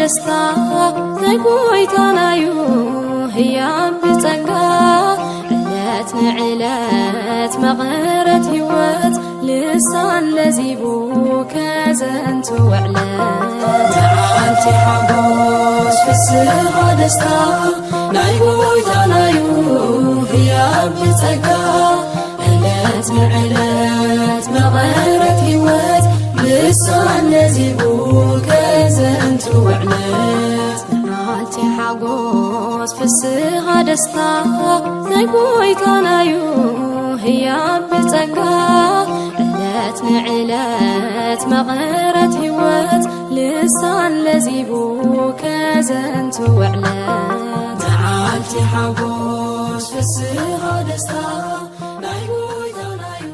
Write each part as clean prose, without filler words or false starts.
ደስታ ተጎይታናዩ ህያብ ብጸጋ ዕለት ንዕለት መቕረት ህይወት ልሳን ለዚቡ ከዘንቱ ዕለት መዓልቲ ሓጎስ ፍስሓ ደስታ ናይ ጎይታናዩ ህያብ ብጸጋ ዕለት ንዕለት መቕረት ህይወት ልሳን ለዚቡ ከዘንቱ ዕለት መዓልቲ ሓጎስ ፍስሓ ደስታ ናይ ጎይታናዩ ህያብ ብጸጋ ዕለት ንዕለት መቕረት ህይወት ልሳን ለዚቡ ከዘንቱ ዕለት መዓልቲ ሓጎስ ፍስሓ ደስታ ናይ ጎይታናዩ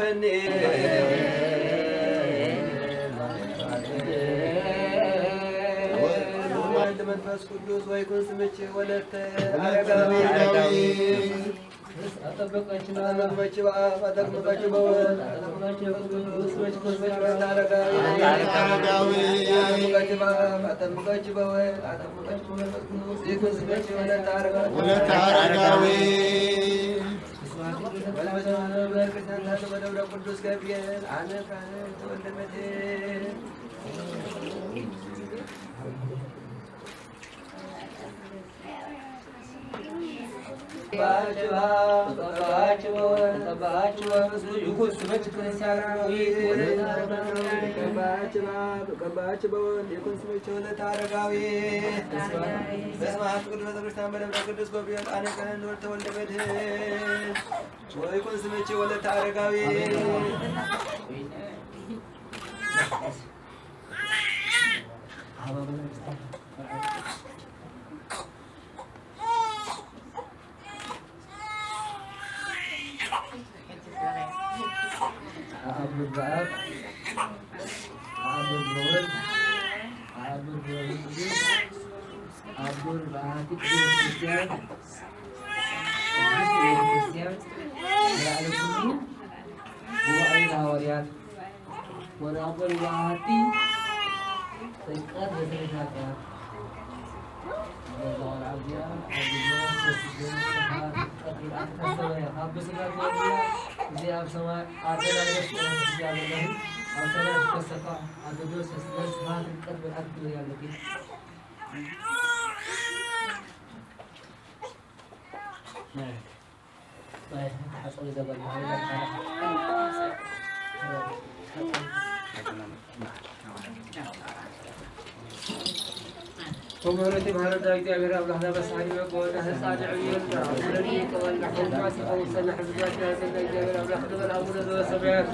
فني وعند منفس قدوس ويكون سمك ولدت عرقاوي أطبقك بقى أطبقك بول أبو الباب أبو البول أبو البول أبو البعاتي كريستيان كريستيان لا عليكم هو أين هوريات وأنا أبو البعاتي تذكر بسرعة الله العافية أبو زي أب سما أعطينا لك استجابة له أعطينا لك السقاء أدوس أسدس هذا القلب الأكبر يا لك طيب حصل إذا بالله ومرتي بهرد دايت أجر أبلغ بس علي وقول أهل صادع عيون ولدي كمان محمود فاسق أو سنة حزبات ناس دايت أجر أبلغ دول أبو دول سبعات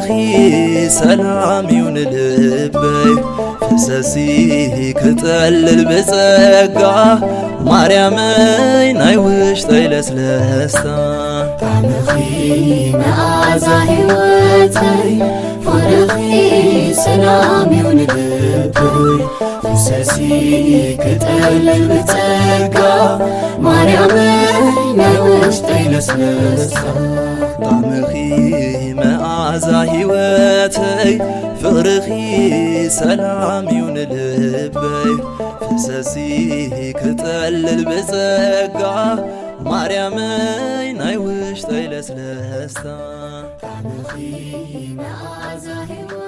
ፍቅርኺ ሰላም ይሁን ልበይ ፍሰሲ ክጠልል ብጸጋ ማርያመይ ናይ ውሽጠይ ለስለስታ ጣዕምኺ መዓዛ ሕይወተይ ፍቅርኺ ሰላም ይሁን ልበይ ፍሰሲ ክጠልል ብጸጋ ማርያመይ ናይ ውሽጠይ ለስለስታ ጣዕምኺ መዓዛ ሕይወተይ ፍቅርኺ ሰላም ይሁን ልበይ ፍሰሲ ክጠልል ብጸጋ ማርያመይ ናይ ውሽጠይ ለስለስታ ጣዕምኺ መዓዛ ሕይወተይ